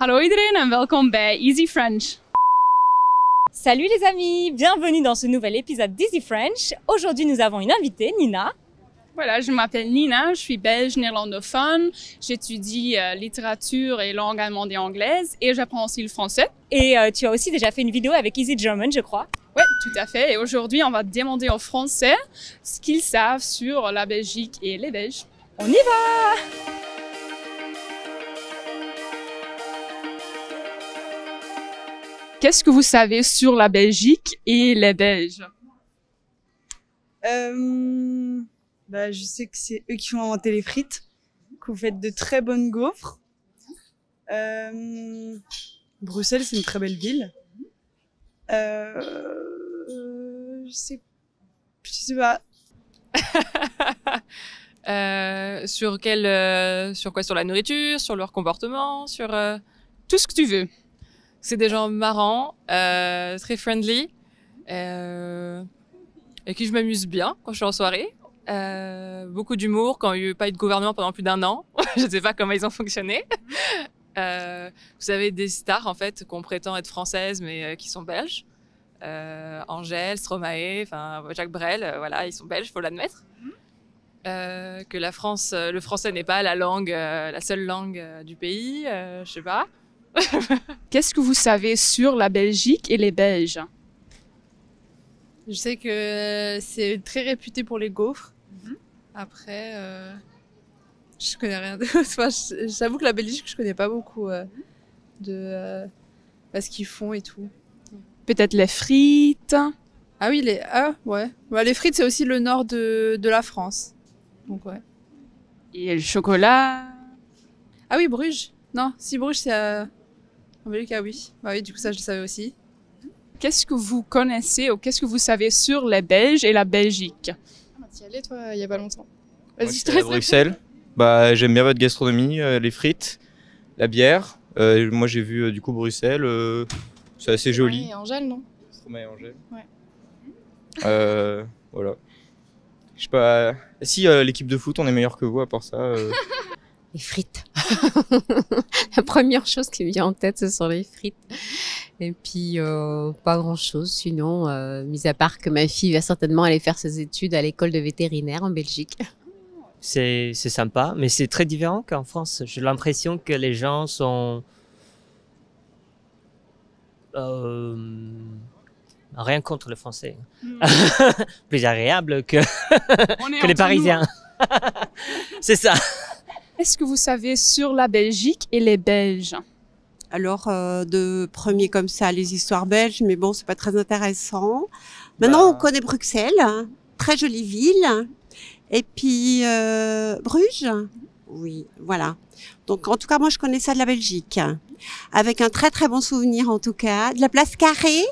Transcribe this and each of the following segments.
Hallo iedereen en welkom bij Easy French. Salut les amis, bienvenue dans ce nouvel épisode d'Easy French. Aujourd'hui nous avons une invitée, Nina. Voilà, je m'appelle Nina, je suis belge néerlandophone, j'étudie littérature et langue allemande et anglaise et j'apprends aussi le français. Et tu as aussi déjà fait une vidéo avec Easy German, je crois. Oui, tout à fait. Et aujourd'hui, on va demander aux Français ce qu'ils savent sur la Belgique et les Belges. On y va! Qu'est-ce que vous savez sur la Belgique et les Belges? Je sais que c'est eux qui ont inventé les frites, que vous faites de très bonnes gaufres. Bruxelles, c'est une très belle ville. Je sais pas. Sur quoi? Sur la nourriture, sur leur comportement, sur Tout ce que tu veux. C'est des gens marrants, très friendly, et qui je m'amuse bien quand je suis en soirée. Beaucoup d'humour quand il n'y a eu pas eu de gouvernement pendant plus d'1 an. Je ne sais pas comment ils ont fonctionné. Vous savez, des stars en fait qu'on prétend être françaises mais qui sont belges. Angèle, Stromae, enfin Jacques Brel, voilà, ils sont belges, faut l'admettre. Que la France, le français n'est pas la seule langue du pays, je sais pas. Qu'est-ce que vous savez sur la Belgique et les Belges? Je sais que c'est très réputé pour les gaufres. Après, je connais rien d'autre. Enfin, j'avoue que la Belgique, je connais pas beaucoup de ce qu'ils font et tout. Peut-être les frites. Ah oui, ouais. Bah, les frites, c'est aussi le nord de la France. Donc ouais. Et le chocolat. Ah oui, Bruges. Non, si Bruges, c'est en Belgique, ah oui. Bah oui, du coup, ça, je le savais aussi. Qu'est-ce que vous connaissez ou qu'est-ce que vous savez sur les Belges et la Belgique? Tu y allais, toi, il y a pas longtemps. Moi, Vas-y, je te j'étais à laisse Bruxelles. J'aime bien votre gastronomie, les frites, la bière. Moi, j'ai vu du coup Bruxelles. C'est assez joli. Et Angèle, non? Stromae et Angèle. Ouais. Voilà. Je sais pas. Si l'équipe de foot, on est meilleur que vous à part ça. Les frites. La première chose qui me vient en tête, ce sont les frites. Et puis, pas grand-chose. Sinon, mis à part que ma fille va certainement aller faire ses études à l'école de vétérinaire en Belgique. C'est sympa, mais c'est très différent qu'en France. J'ai l'impression que les gens sont rien contre le français. Plus agréable que les Parisiens. C'est ça. Qu'est-ce que vous savez sur la Belgique et les Belges? Alors, de premier comme ça, les histoires belges, mais bon, c'est pas très intéressant. Maintenant, on connaît Bruxelles, hein, très jolie ville. Et puis, Bruges, oui, voilà. Donc, en tout cas, moi, je connais ça de la Belgique. Avec un très, très bon souvenir, en tout cas. De la place Carrée,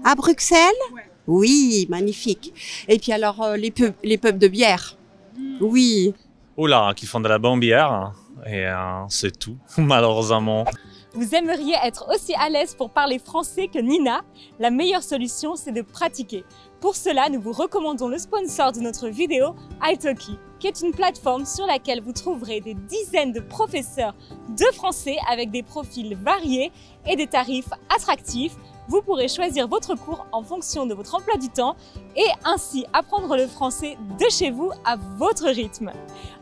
à Bruxelles. Oui, magnifique. Et puis, alors, les pubs de bière. Oui. Oh là, qui font de la bonne bière, et c'est tout, malheureusement. Vous aimeriez être aussi à l'aise pour parler français que Nina? La meilleure solution, c'est de pratiquer. Pour cela, nous vous recommandons le sponsor de notre vidéo, italki, qui est une plateforme sur laquelle vous trouverez des dizaines de professeurs de français avec des profils variés et des tarifs attractifs. Vous pourrez choisir votre cours en fonction de votre emploi du temps et ainsi apprendre le français de chez vous à votre rythme.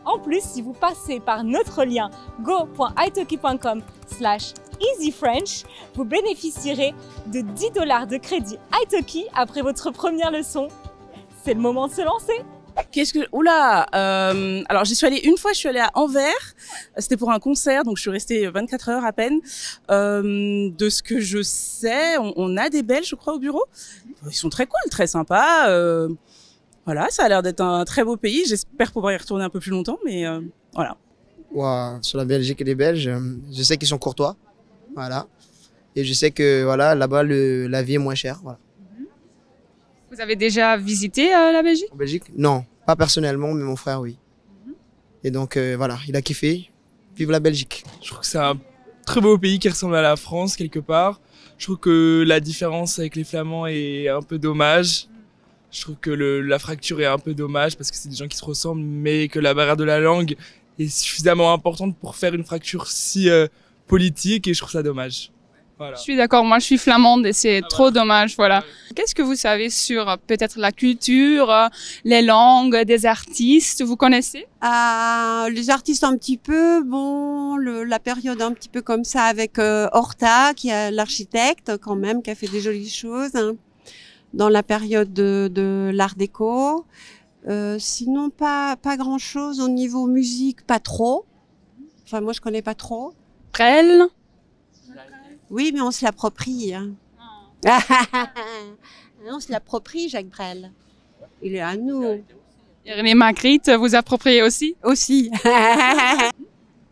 En plus, si vous passez par notre lien go.italki.com/easyfrench, vous bénéficierez de 10 $ de crédit italki après votre première leçon. C'est le moment de se lancer! Alors j'y suis allée une fois, je suis allée à Anvers. C'était pour un concert, donc je suis restée 24 heures à peine. De ce que je sais, on a des Belges, je crois, au bureau. Ils sont très cool, très sympas. Voilà, ça a l'air d'être un très beau pays. J'espère pouvoir y retourner un peu plus longtemps, mais voilà. Wow, sur la Belgique et les Belges, je sais qu'ils sont courtois, voilà. Et je sais que voilà, là-bas la vie est moins chère, voilà. Vous avez déjà visité la Belgique? En Belgique? Non, pas personnellement, mais mon frère, oui. Et donc voilà, il a kiffé. Vive la Belgique. Je trouve que c'est un très beau pays qui ressemble à la France quelque part. Je trouve que la différence avec les Flamands est un peu dommage. Je trouve que la fracture est un peu dommage parce que c'est des gens qui se ressemblent, mais que la barrière de la langue est suffisamment importante pour faire une fracture si politique et je trouve ça dommage. Voilà. Je suis d'accord, moi je suis flamande et c'est trop dommage, voilà. Qu'est-ce que vous savez sur peut-être la culture, les langues des artistes, vous connaissez? Les artistes un petit peu, bon, la période un petit peu comme ça avec Horta, qui est l'architecte quand même, qui a fait des jolies choses, hein, dans la période de l'art déco. Sinon, pas grand-chose au niveau musique, pas trop. Enfin, moi je connais pas trop. Brel? Oui, mais on se l'approprie. Hein. On se l'approprie, Jacques Brel. Il est à nous. Et René Magritte, vous appropriez aussi? Aussi.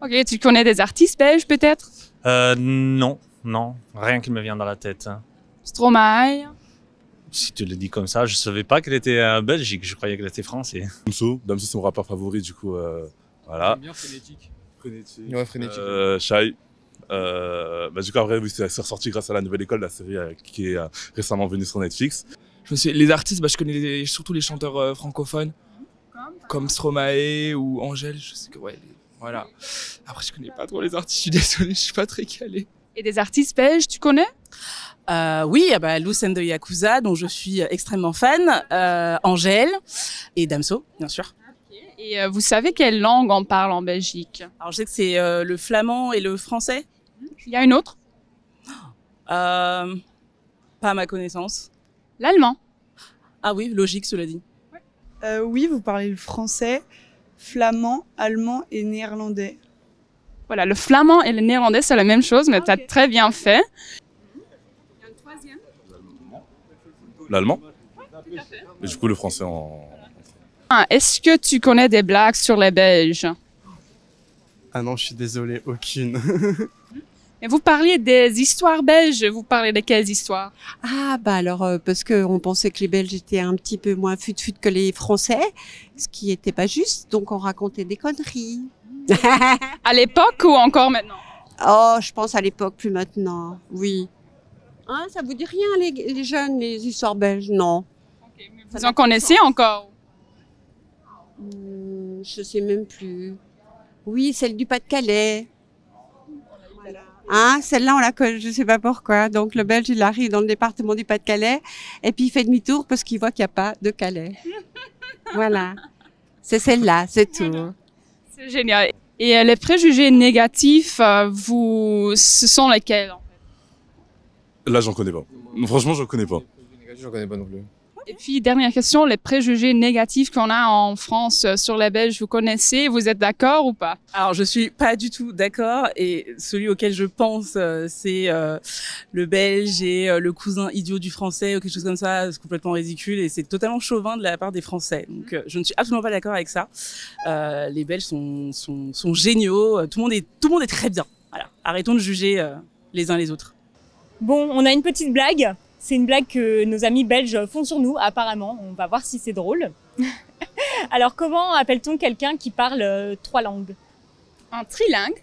Ok, tu connais des artistes belges peut-être? Non, rien qui me vient dans la tête. Stromae? Si tu le dis comme ça, je savais pas qu'elle était belgique, je croyais qu'elle était française. Damso, c'est mon rappeur favori, du coup, voilà. Bien frénétique. Ouais, frénétique. Shai. Du coup, après, oui, c'est ressorti grâce à la nouvelle école, la série qui est récemment venue sur Netflix. Les artistes, je connais surtout les chanteurs francophones, comme Stromae ou Angèle, je sais que, ouais, voilà. Après, je connais pas trop les artistes, je suis désolé, je suis pas très calé. Et des artistes belges, tu connais? Oui, Loose and the Yakuza, dont je suis extrêmement fan, Angèle et Damso, bien sûr. Et vous savez quelle langue on parle en Belgique? Alors, je sais que c'est le flamand et le français. Il y a une autre? Pas à ma connaissance. L'allemand? Ah oui, logique, cela dit. Oui, vous parlez le français, flamand, allemand et néerlandais. Voilà, le flamand et le néerlandais, c'est la même chose, mais tu as très bien fait. Il y a une troisième? L'allemand. Et du coup, le français en... Est-ce que tu connais des blagues sur les Belges? Ah non, je suis désolé, aucune. Et vous parliez des histoires belges, vous parlez de quelles histoires? Alors, parce qu'on pensait que les Belges étaient un petit peu moins fut-fut que les Français, ce qui n'était pas juste, donc on racontait des conneries. À l'époque ou encore maintenant? Oh, je pense à l'époque, plus maintenant, oui. Hein, ça vous dit rien, les jeunes, les histoires belges? Non. Okay, mais vous en connaissez encore? Je sais même plus. Oui, celle du Pas-de-Calais. Hein, celle-là, on la connaît, je sais pas pourquoi. Donc, le Belge, il arrive dans le département du Pas-de-Calais et puis il fait demi-tour parce qu'il voit qu'il n'y a pas de Calais. Voilà. C'est celle-là, c'est tout. C'est génial. Et les préjugés négatifs, ce sont lesquels en fait? Là, j'en connais pas. Franchement, j'en connais pas. J'en connais pas non plus. Et puis, dernière question, les préjugés négatifs qu'on a en France sur les Belges, vous connaissez, vous êtes d'accord ou pas? Alors, je suis pas du tout d'accord et celui auquel je pense, c'est le Belge et le cousin idiot du Français ou quelque chose comme ça, c'est complètement ridicule et c'est totalement chauvin de la part des Français. Donc, je ne suis absolument pas d'accord avec ça. Les Belges sont géniaux, tout le monde est très bien. Voilà. Arrêtons de juger les uns les autres. Bon, on a une petite blague. C'est une blague que nos amis belges font sur nous, apparemment. On va voir si c'est drôle. Alors, comment appelle-t-on quelqu'un qui parle 3 langues? Un trilingue.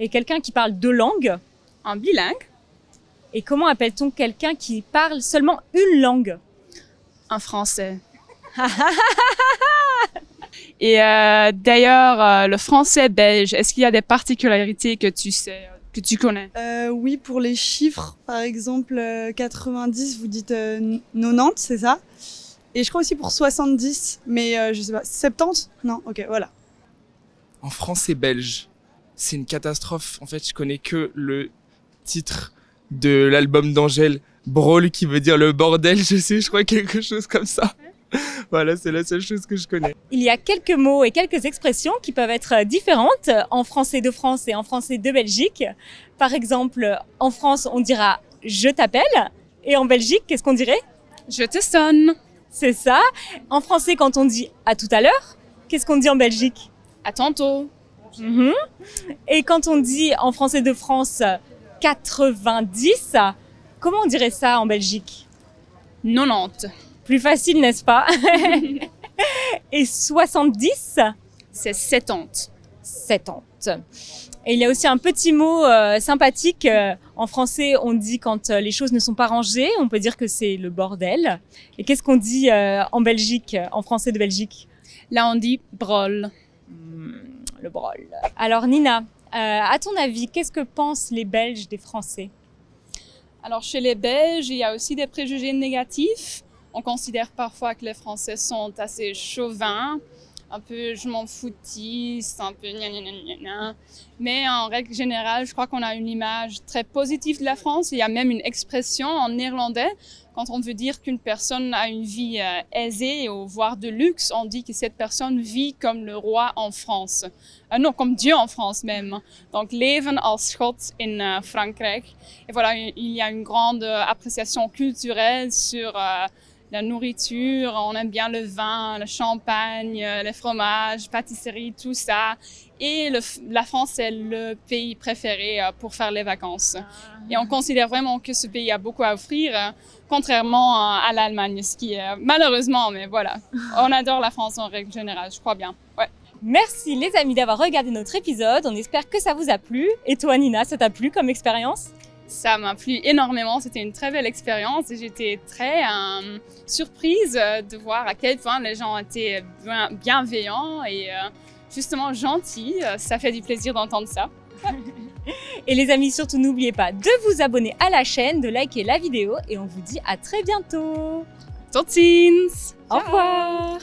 Et quelqu'un qui parle 2 langues? Un bilingue. Et comment appelle-t-on quelqu'un qui parle seulement une langue? Un français. Et d'ailleurs, le français belge, est-ce qu'il y a des particularités que tu sais, que tu connais? Oui, pour les chiffres, par exemple, 90, vous dites 90, c'est ça? Et je crois aussi pour 70, mais je sais pas, 70? Non, ok, voilà. En français belge, c'est une catastrophe. En fait, je connais que le titre de l'album d'Angèle, Brawl, qui veut dire le bordel, je crois, quelque chose comme ça. Voilà, c'est la seule chose que je connais. Il y a quelques mots et quelques expressions qui peuvent être différentes en français de France et en français de Belgique. Par exemple, en France, on dira « je t'appelle » et en Belgique, qu'est-ce qu'on dirait? « Je te sonne ». C'est ça. En français, quand on dit « à tout à l'heure », qu'est-ce qu'on dit en Belgique? « À tantôt ». Et quand on dit en français de France « 90 », comment on dirait ça en Belgique? « 90 ». Plus facile, n'est-ce pas? Et 70? C'est 70. 70. Et il y a aussi un petit mot sympathique. En français, on dit quand les choses ne sont pas rangées, on peut dire que c'est le bordel. Et qu'est-ce qu'on dit en Belgique, en français de Belgique? Là, on dit brol. Le brol. Alors Nina, À ton avis, qu'est-ce que pensent les Belges des Français? Alors chez les Belges, il y a aussi des préjugés négatifs. On considère parfois que les Français sont assez chauvins, un peu je m'en foutiste, un peu gna gna gna gna. Mais en règle générale, je crois qu'on a une image très positive de la France. Il y a même une expression en néerlandais. Quand on veut dire qu'une personne a une vie aisée ou voire de luxe, on dit que cette personne vit comme le roi en France. Non, comme Dieu en France même. Donc, leven als God in Frankrijk. Et voilà, il y a une grande appréciation culturelle sur la nourriture. On aime bien le vin, le champagne, les fromages, pâtisseries, tout ça. Et la France est le pays préféré pour faire les vacances. Et on considère vraiment que ce pays a beaucoup à offrir, contrairement à l'Allemagne, ce qui est malheureusement, mais voilà. On adore la France en règle générale, je crois bien. Ouais. Merci les amis d'avoir regardé notre épisode. On espère que ça vous a plu. Et toi Nina, ça t'a plu comme expérience? Ça m'a plu énormément, c'était une très belle expérience et j'étais très surprise de voir à quel point les gens étaient bienveillants et justement gentils. Ça fait du plaisir d'entendre ça. Et les amis, surtout n'oubliez pas de vous abonner à la chaîne, de liker la vidéo et on vous dit à très bientôt. Tot ziens! Au revoir!